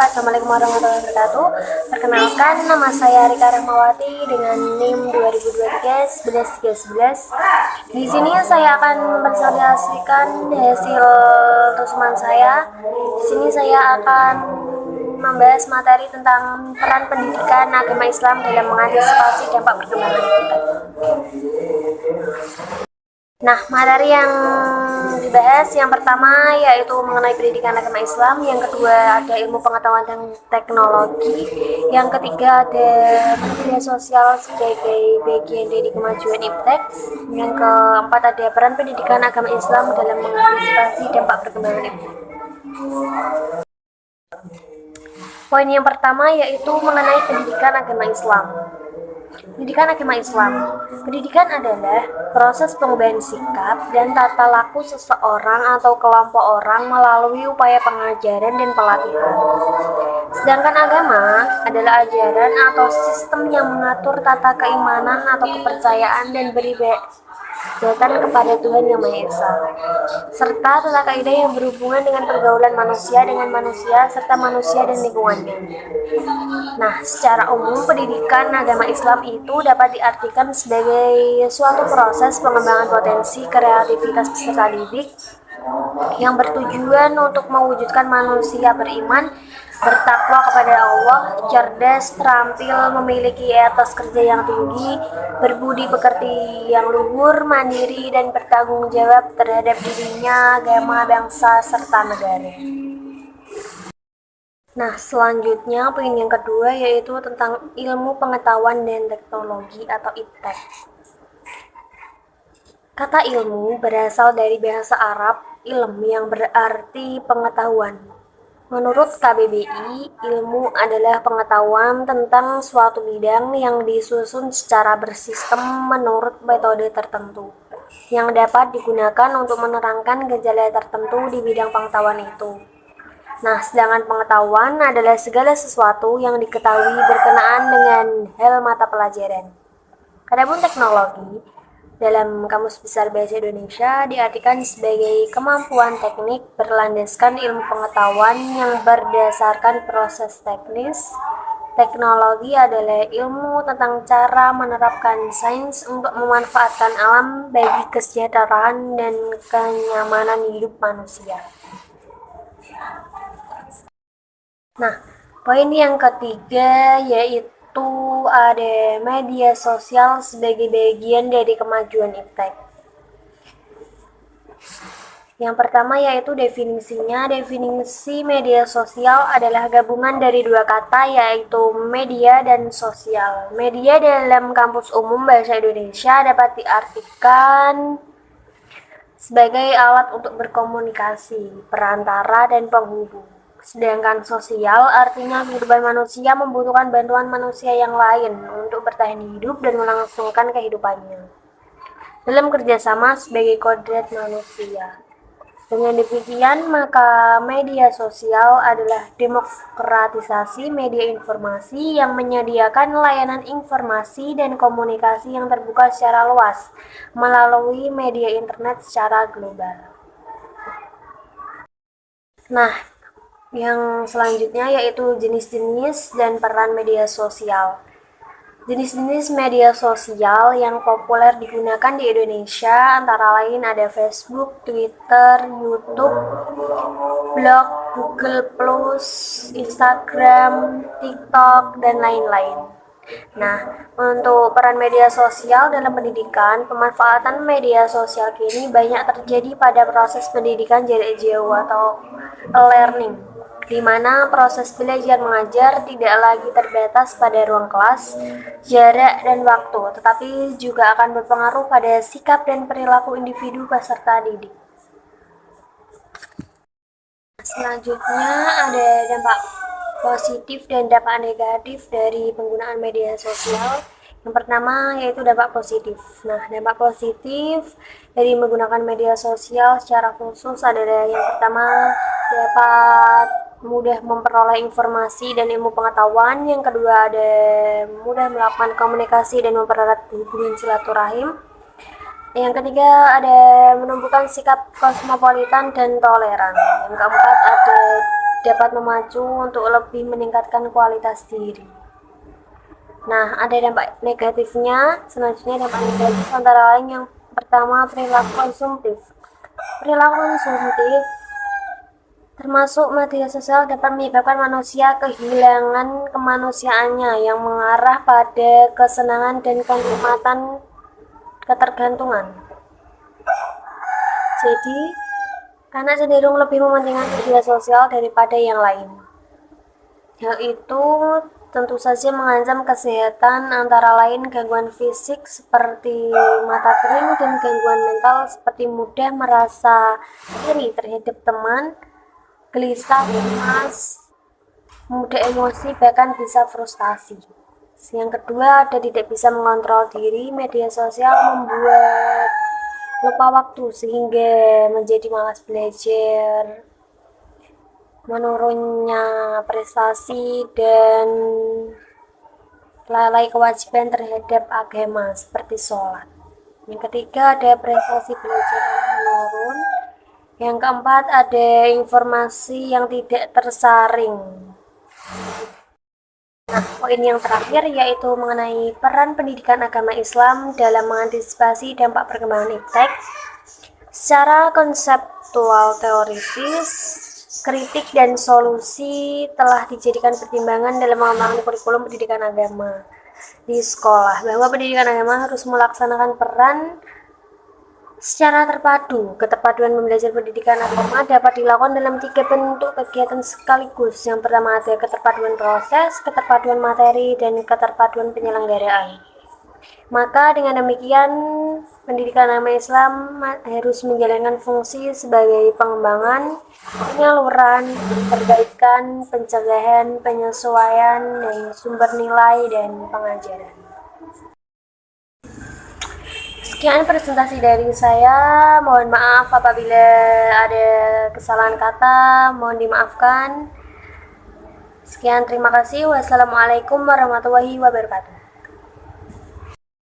Assalamualaikum warahmatullahi wabarakatuh. Perkenalkan, nama saya Rika Rahmawati dengan NIM 2023 11 Di sini saya akan mensosialisasikan hasil temuan saya. Di sini saya akan membahas materi tentang peran pendidikan agama Islam dalam mengantisipasi dampak perkembangan internet. Nah, materi yang dibahas yang pertama yaitu mengenai pendidikan agama Islam, yang kedua ada ilmu pengetahuan dan teknologi, yang ketiga ada media sosial sebagai bagian dari kemajuan iptek, yang keempat ada peran pendidikan agama Islam dalam mengantisipasi dampak perkembangan iptek. Poin yang pertama yaitu mengenai pendidikan agama Islam. Pendidikan agama Islam. Pendidikan adalah proses pengubahan sikap dan tata laku seseorang atau kelompok orang melalui upaya pengajaran dan pelatihan. Sedangkan agama adalah ajaran atau sistem yang mengatur tata keimanan atau kepercayaan dan beribadatan kepada Tuhan Yang Maha Esa, serta tata kaidah yang berhubungan dengan pergaulan manusia dengan manusia serta manusia dan lingkungannya. Nah, secara umum pendidikan agama Islam itu dapat diartikan sebagai suatu proses pengembangan potensi kreativitas peserta didik yang bertujuan untuk mewujudkan manusia beriman, bertakwa kepada Allah, cerdas, terampil, memiliki etos kerja yang tinggi, berbudi pekerti yang luhur, mandiri, dan bertanggung jawab terhadap dirinya, agama, bangsa, serta negara. Nah, selanjutnya poin yang kedua yaitu tentang ilmu pengetahuan dan teknologi atau iptek. Kata ilmu berasal dari bahasa Arab ilm yang berarti pengetahuan. Menurut KBBI, ilmu adalah pengetahuan tentang suatu bidang yang disusun secara bersistem menurut metode tertentu, yang dapat digunakan untuk menerangkan gejala tertentu di bidang pengetahuan itu. Nah, sedangkan pengetahuan adalah segala sesuatu yang diketahui berkenaan dengan hal mata pelajaran. Adapun teknologi, dalam Kamus Besar Bahasa Indonesia diartikan sebagai kemampuan teknik berlandaskan ilmu pengetahuan yang berdasarkan proses teknis. Teknologi adalah ilmu tentang cara menerapkan sains untuk memanfaatkan alam bagi kesejahteraan dan kenyamanan hidup manusia. Nah, poin yang ketiga yaitu ada media sosial sebagai bagian dari kemajuan iptek. Yang pertama yaitu definisinya. Definisi media sosial adalah gabungan dari dua kata yaitu media dan sosial. Media dalam Kamus Umum Bahasa Indonesia dapat diartikan sebagai alat untuk berkomunikasi, perantara, dan penghubung. Sedangkan sosial artinya kehidupan manusia membutuhkan bantuan manusia yang lain untuk bertahan hidup dan melangsungkan kehidupannya dalam kerjasama sebagai kodrat manusia. Dengan demikian, maka media sosial adalah demokratisasi media informasi yang menyediakan layanan informasi dan komunikasi yang terbuka secara luas melalui media internet secara global. Nah, yang selanjutnya yaitu jenis-jenis dan peran media sosial. Jenis-jenis media sosial yang populer digunakan di Indonesia antara lain ada Facebook, Twitter, YouTube, blog, Google+, Instagram, TikTok, dan lain-lain. Nah, untuk peran media sosial dalam pendidikan, pemanfaatan media sosial kini banyak terjadi pada proses pendidikan jarak jauh atau e-learning, di mana proses belajar mengajar tidak lagi terbatas pada ruang kelas, jarak, dan waktu, tetapi juga akan berpengaruh pada sikap dan perilaku individu peserta didik. Selanjutnya ada dampak positif dan dampak negatif dari penggunaan media sosial. Yang pertama yaitu dampak positif. Nah, dampak positif dari menggunakan media sosial secara khusus adalah yang pertama dapat mudah memperoleh informasi dan ilmu pengetahuan. Yang kedua ada mudah melakukan komunikasi dan mempererat hubungan silaturahim. Yang ketiga ada menumbuhkan sikap kosmopolitan dan toleran. Yang keempat ada dapat memacu untuk lebih meningkatkan kualitas diri. Nah, ada dampak negatifnya. Selanjutnya dampak negatif antara lain yang pertama, perilaku konsumtif. Perilaku konsumtif termasuk media sosial dapat menyebabkan manusia kehilangan kemanusiaannya yang mengarah pada kesenangan dan kenikmatan ketergantungan. Jadi, anak cenderung lebih mementingkan media sosial daripada yang lain. Hal itu tentu saja mengancam kesehatan, antara lain gangguan fisik seperti mata kering dan gangguan mental seperti mudah merasa iri terhadap teman, gelisah, cemas, mudah emosi, bahkan bisa frustasi. Yang kedua, ada tidak bisa mengontrol diri. Media sosial membuat lupa waktu sehingga menjadi malas belajar, menurunnya prestasi, dan lalai kewajiban terhadap agama seperti sholat. Yang ketiga, ada prestasi belajar yang menurun. Yang keempat, ada informasi yang tidak tersaring. Nah, poin yang terakhir yaitu mengenai peran pendidikan agama Islam dalam mengantisipasi dampak perkembangan iptek. Secara konseptual teoritis, kritik dan solusi telah dijadikan pertimbangan dalam mengembangkan kurikulum pendidikan agama di sekolah, bahwa pendidikan agama harus melaksanakan peran secara terpadu. Keterpaduan pembelajaran pendidikan agama dapat dilakukan dalam 3 bentuk kegiatan sekaligus. Yang pertama ada keterpaduan proses, keterpaduan materi, dan keterpaduan penyelenggaraan. Maka dengan demikian, pendidikan agama Islam harus menjalankan fungsi sebagai pengembangan, penyaluran, perbaikan, pencegahan, penyesuaian, dan sumber nilai dan pengajaran. Sekian presentasi dari saya. Mohon maaf apabila ada kesalahan kata, mohon dimaafkan. Sekian, terima kasih. Wassalamualaikum warahmatullahi wabarakatuh.